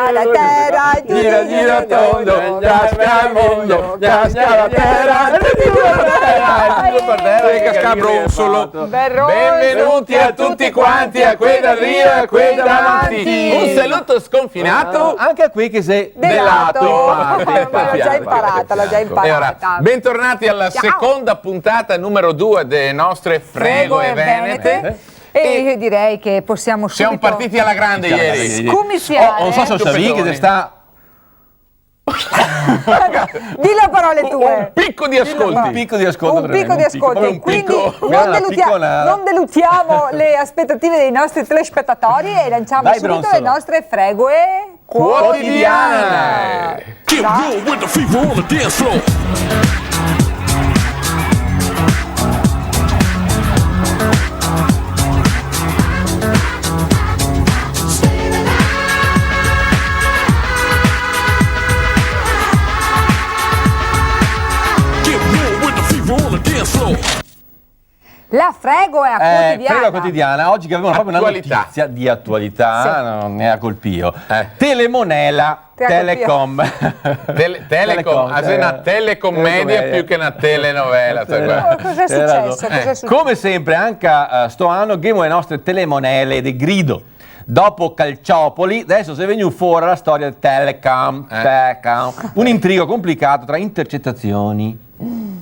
casca la terra, gira gira tondo, casca il mondo, casca la terra, casca Bronsolo. Benvenuti a tutti quanti, a quei da Rio e a quei davanti. Un saluto sconfinato anche a qui che sei delato. L'ho già imparata. Bentornati alla seconda puntata numero 2 delle nostre Frego e Venete. E io direi che possiamo subito... Siamo partiti alla grande ieri. Scumifiare. non so se lo sapevi che sta... Di le parole tue. Un picco di ascolti. Un picco di ascolto. Quindi non delutiamo le aspettative dei nostri telespettatori e lanciamo Vai, subito Bronsolo. le nostre fregue quotidiane. La fregoe quotidiana. Fregoe quotidiana. Oggi che avevamo proprio una Attualità. notizia di attualità, Sì. non ne ha colpio. Telemonela, Te ha Telecom. Telecom, una telecommedia più che una telenovela. Cos'è successo? Come sempre, anche sto anno, abbiamo le nostre telemonele di grido. Dopo Calciopoli, adesso si è venuto fuori la storia del Telecom. Un intrigo complicato tra intercettazioni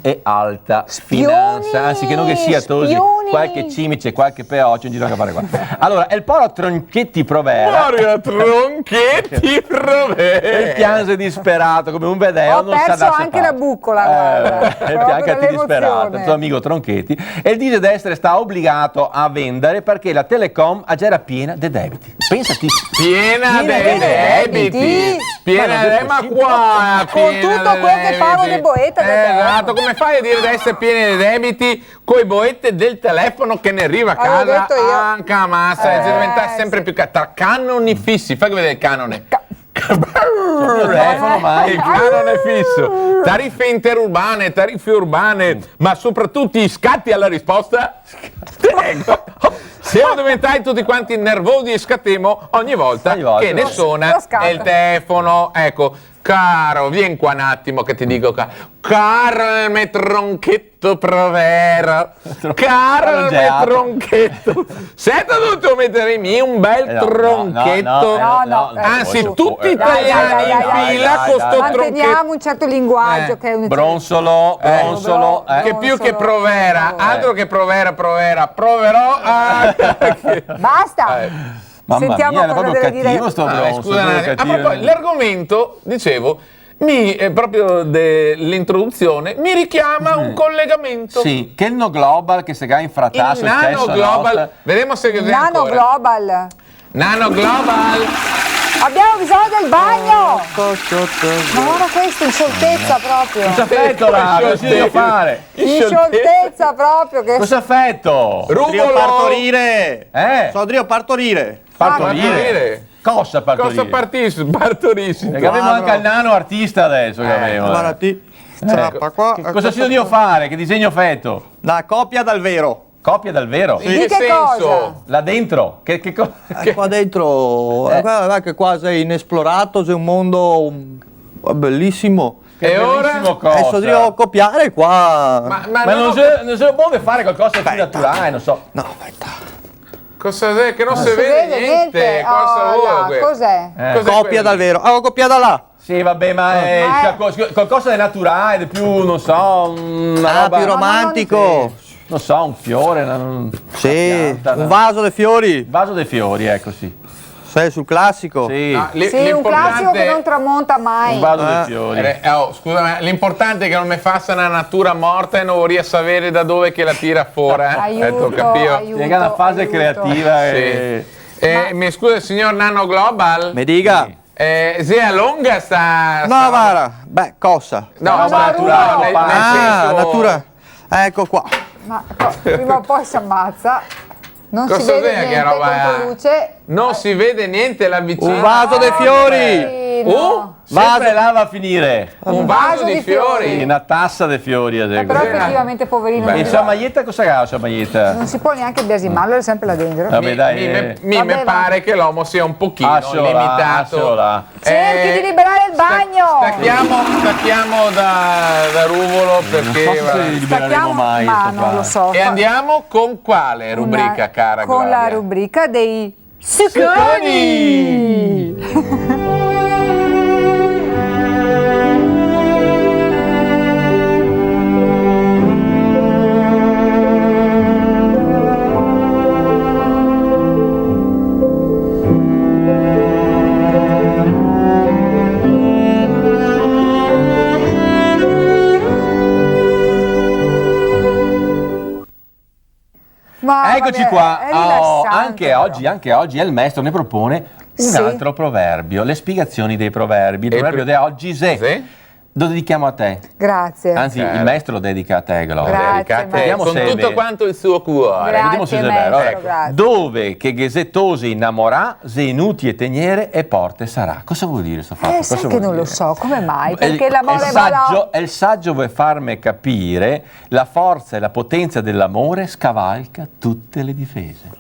e alta finanza, anzi che non che sia tosi, qualche cimice, qualche peoccio in giro a fare qua. Allora, il poro Tronchetti Provera. Mario Tronchetti Provera. Il piange disperato come un vedeo. Ho perso anche la buccola, guarda. Il piange disperato, il tuo amico Tronchetti. E dice di essere sta obbligato a vendere perché la Telecom era piena di debiti. Pensati. Piena dei debiti. Ma qua con tutto quello che pago di boetta. Come fai a dire di essere pieni di debiti coi boette del telefono che ne arriva a Avevo casa? detto io. Anche a massa, diventa sempre più tra canoni fissi. Fai vedere il canone. Il canone fisso, tariffe interurbane, tariffe urbane, ma soprattutto i scatti alla risposta. Siamo diventati tutti quanti nervosi e scattemo ogni volta che ne suona il telefono. Ecco, caro, vieni qua un attimo che ti dico, caro il mio Tronchetto Provera, caro il mio Tronchetto, sei dovuto mettere in me un bel tronchetto, anzi tutti italiani in fila con sto tronchetto. Manteniamo un certo linguaggio che è un Bronsolo, che più che Provera, altro che proverò. Basta. Mamma Sentiamo mia, era cosa proprio deve cattivo dire. sto Bronsolo. Scusa, a proposito, l'argomento, dicevo, proprio dell'introduzione, mi richiama un collegamento. Sì, che il No Global che si è infrattato. Il Nano Global, vedremo se cos'è Nano ancora. Global. Nano Global. Abbiamo bisogno del bagno. Ma guarda questo, in scioltezza proprio. Cosa affetto là? Cosa devo fare? In scioltezza proprio. Che... Cosa affetto? Ruvolo. Partorire. Sodrio partorire. Partorire? Cosa partorire? Cosa partorissi? Perché avevo anche il nano artista adesso che avevo. Guarda qua. Cosa ci devo fare? Che disegno fetto? La copia dal vero. Copia dal vero? In che senso? Là dentro? Che Qua dentro, guarda che qua sei inesplorato, c'è un mondo bellissimo. E ora? Adesso devo copiare qua. Ma non si può fare qualcosa di naturale, non so. No, aspetta. Cosa è? Che non si vede niente. Cosa vuoi? Cos'è? Copia dal vero. Copia da là. Sì, vabbè, ma è qualcosa di naturale, di più, non so, una roba più romantico. Non so, un fiore, Sì, un vaso dei fiori. Vaso dei fiori, ecco, sì. Sei sul classico? Sì, sì, un classico che non tramonta mai. un vaso dei fiori. Scusami, l'importante è che non mi faccia una natura morta e non vorrei sapere da dove che la tira fuori. Aiuto, È una fase creativa. Mi scusa il signor Nano Global? Mi dica. Si è lunga sta... No, guarda, cosa? No, naturale. Natura. Ecco qua. Ma prima o poi si ammazza. Non Cosa si vede che niente roba contro luce. Non si vede niente là vicino. Un vaso dei fiori. poverino. Sempre là va a finire. Un vaso di fiori. Una tassa di fiori. Però effettivamente poverino. E sua maglietta cosa ha? Sua maglietta? Non si può neanche biasimarlo, è sempre là dentro. Vabbè, dai. Mi pare che l'uomo sia un pochino limitato. Cerchi di liberare il bagno. Stacchiamo da Ruvolo perché Non so se li libereremo mai. Ma non lo so. E andiamo con quale rubrica, cara Con Gloria? la rubrica dei Succoni! Ma Eccoci vabbè, qua. è rilassante, Anche oggi il maestro ne propone un altro proverbio, le spiegazioni dei proverbi. Il proverbio di oggi Sì? lo dedichiamo a te. Grazie. Anzi, il maestro lo dedica a te, Gloria. Grazie, Dedicate maestro. con tutto quanto il suo cuore. Grazie, Vediamo se è maestro, vero. Ecco. grazie. Dove che Gesetose innamorà, se inuti e teniere e porte sarà. Cosa vuol dire questo fatto? Cosa Sai che vuol non lo dire? so, come mai? Perché il l'amore saggio, il saggio vuole farmi capire la forza e la potenza dell'amore scavalca tutte le difese.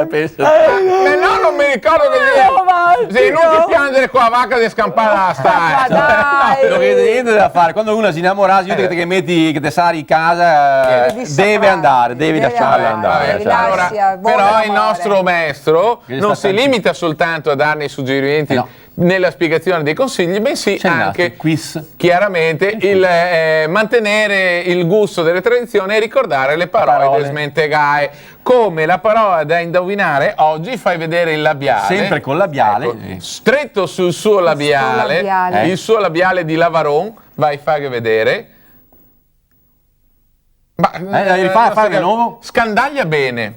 Pensa- No, non mi ricordo che sei inutile piangere con la vacca di scampare la Ma stalla. dai! Non avete niente da fare. Quando uno si innamora, si vede che metti che te sali in casa, Devi deve andare, devi lasciarla andare. devi cioè. lasciare. Allora, buon però il amore. nostro maestro Che non sta si tanti- limita soltanto a darne i suggerimenti No. nella spiegazione dei consigli, bensì C'è nato anche il quiz. chiaramente il mantenere il gusto delle tradizioni e ricordare le parole del smentegai. Come la parola da indovinare oggi, fai vedere il labiale. Sempre con labiale. Ecco, stretto sul suo labiale, labiale. il suo labiale di Lavaron, vai, fai vedere. Ma, rifai di nuovo? Scandaglia bene.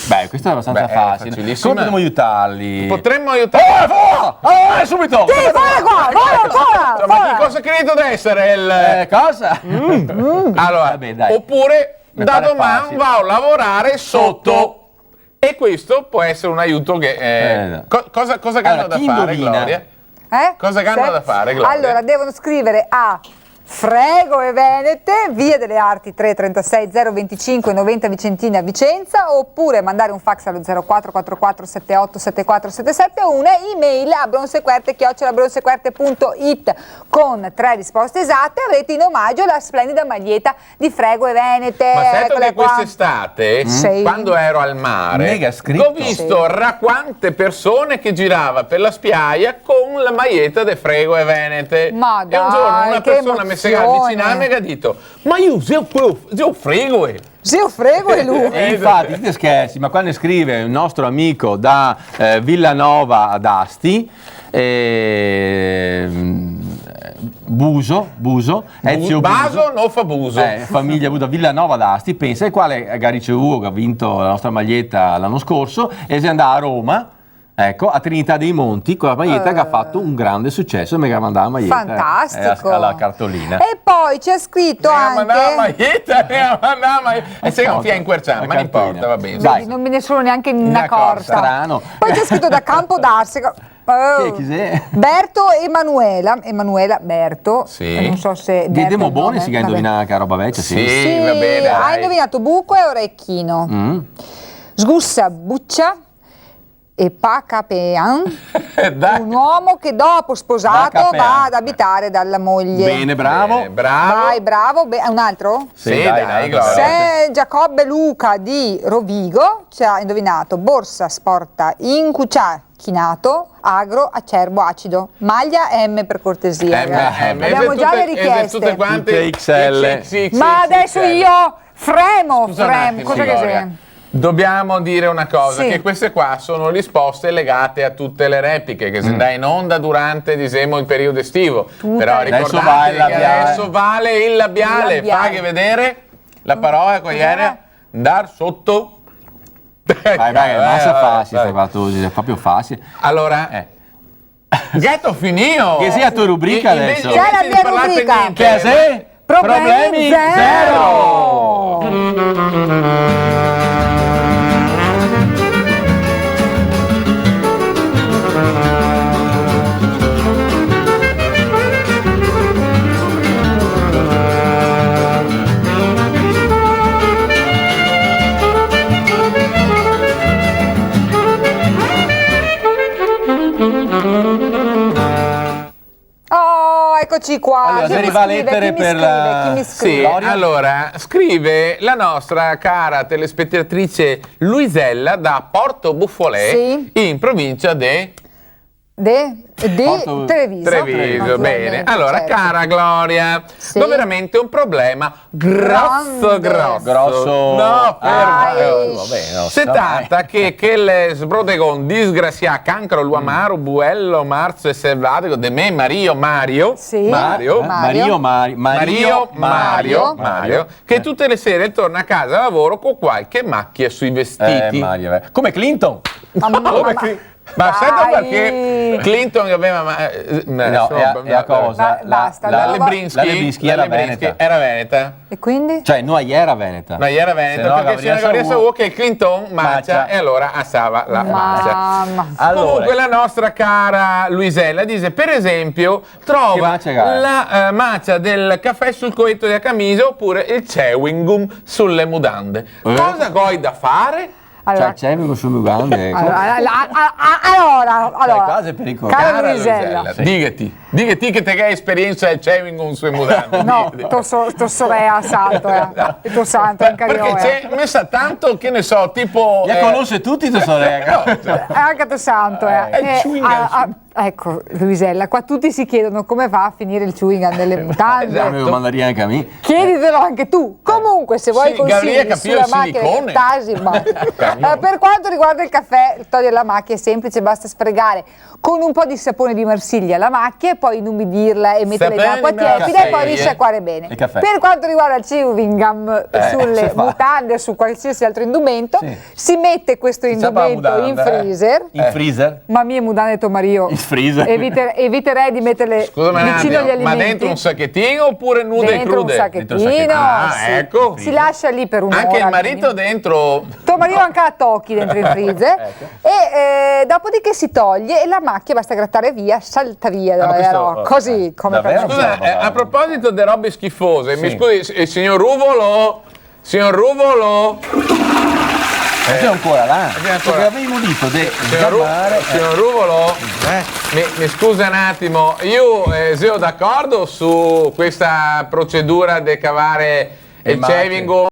Beh, questo è abbastanza Beh, è facile. facilissimo. Come potremmo aiutarli? Potremmo aiutare. Subito! Sì, fai qua, vai Ma ancora! che cosa credo di essere il. Cosa? Allora, Vabbè, dai. oppure Mi da pare domani facile. va a lavorare sotto. E questo può essere un aiuto che. Cosa che hanno da chi fare, indovina? Gloria? Cosa che hanno da fare, Gloria? Allora, devono scrivere a Frego e Venete, via delle Arti 336 025 90 Vicentina Vicenza, oppure mandare un fax allo 0444 78 7477 o una email a bronzequerte@bronzequerte.it con 3 risposte esatte. Avrete in omaggio la splendida maglietta di Frego e Venete. Ma certo Eccole che qua. quest'estate, Sì. quando ero al mare, Mega scritto. ho visto raquante persone che girava per la spiaggia con la maglietta de Frego e Venete. Ma e un giorno dai, una che persona mi si è emozione. avvicinata e mi ha detto: ma io zio Frego e. Sì, io Frego e lui. E infatti, ti scherzi, ma quando scrive un nostro amico da Villanova ad Asti, Buso, Ezio Baso non fa buso. famiglia Buso, Villanova d'Asti, pensa, il quale ha ricevuto, che ha vinto la nostra maglietta l'anno scorso, e si è andato a Roma. Ecco, a Trinità dei Monti con la maglietta che ha fatto un grande successo, mi ha mandato la maglietta Fantastico. alla cartolina. E poi c'è scritto Mi ha mandato la anche maglietta, e sei un fia in querciano, ma non importa, va bene. Dai. non me ne sono neanche Una una corta. Strano. Poi c'è scritto da Campodarsico. Chi sei? Berto e Emanuela Berto. Sì. Non so se Diedemo Berto è il buoni, nome, si che vabbè. indovina che roba vecchia, sì. Sì, va bene. Ha dai. indovinato buco e orecchino. Sgussa buccia e Pacapean, Dai. un uomo che dopo sposato Pacapean. va ad abitare dalla moglie. Bene, bravo. Bravo. Vai, bravo. Un altro? Sì, dai, Gloria. Se Giacobbe Luca di Rovigo ci ha indovinato borsa sporta incucia chinato agro acerbo acido maglia M per cortesia. ragazzi. Abbiamo già le richieste. Tutte quante Tutte XL. Ma adesso io fremo, Scusa un attimo, cosa che Gloria. sei? Dobbiamo dire una cosa, Sì. che queste qua sono risposte legate a tutte le repliche che si andrà in onda durante, diciamo, il periodo estivo. Però Adesso ricordate va il che labiale. adesso vale il labiale. Il labiale. Fai vedere la parola con ieri, andare sotto. Vai, massa facile, vai. stai qua tu, è proprio facile. Allora, Ghetto finito! Che sia tua rubrica Invece- adesso. C'è la invece di mia parlarti rubrica. niente, Che sei? Problemi zero. eccoci qua. Allora, Chi se mi arriva scrive? lettere Chi mi per scrive? la- Chi mi Sì, scrive? Gloria? allora scrive la nostra cara telespettatrice Luisella da Porto Buffolè, Sì. in provincia di Porto- Treviso. Treviso. Bene, Naturalmente, allora certo. cara Gloria, Sì. ho veramente un problema grosso. Grosso. No, Dai. Vabbè, no, si tratta che le sbrodegon disgracia cancro l'uamaro buello marzo e selvatico de me Mario Sì. Mario Mario. che tutte le sere torna a casa da lavoro con qualche macchia sui vestiti. Mario, come Clinton. Ma sai Dai. perché Clinton aveva No, è a cosa? Basta, la no, Lebrinsky era veneta. era veneta. E quindi? Cioè, noi era veneta. Ma era veneta perché c'era Gabriele Saù che Clinton maccia e allora assava la maccia. Mamma. Allora, Comunque la nostra cara Luisella dice, per esempio, Che trova maccia che ha? la maccia del caffè sul covetto della camicia oppure il chewing gum sulle mudande. Cosa vuoi da fare? Allora, c'è uno su mutande. allora, quasi pericoloso. cara Cara Luisella, Luisella, digati che te che hai esperienza del chewing gum sue mudande. no, digati. to sorella santo, il tuo santo, anche Perché io, c'è messa tanto che ne so, tipo Ya conosce tutti tua sorella. anche tuo santo, il chewing gum ecco, Luisella, qua tutti si chiedono come va a finire il chewing gum nelle mutande. Me lo mandaria anche a me. Chieditelo anche tu. Comunque, se vuoi Sì, consigli Gabriele capì sulla il macchina che silicone. tasi, per quanto riguarda il caffè, togliere la macchia è semplice, basta sfregare con un po' di sapone di Marsiglia la macchia e poi inumidirla e metterla in Sapone acqua di tiepida e poi Marsiglia. risciacquare bene. Il caffè. Per quanto riguarda il chewing gum sulle si fa. mutande, su qualsiasi altro indumento, Sì. si mette questo Si ciapa la indumento in mutanda, freezer. In freezer? Ma mie mutande Tomario, In freezer? eviterei di metterle Scusami un vicino agli attimo, ma alimenti. dentro un sacchettino oppure nude e Dentro un crude? sacchettino, Ah, sì. ecco. Si lascia lì per un'ora. Anche il marito minimo. dentro. Tuo marito anche la tocchi dentro il freezer e dopodiché si toglie e la macchia basta grattare via, salta via ma questo- così come davvero? per Scusa, a proposito di robe schifose, mi scusi, signor Ruvolo? Signor Ruvolo? C'è ancora là. C'è ancora. Perché avevo detto di Signor, signor Ruvolo? Mi scusa un attimo, io sono d'accordo su questa procedura di cavare il macchie. shaving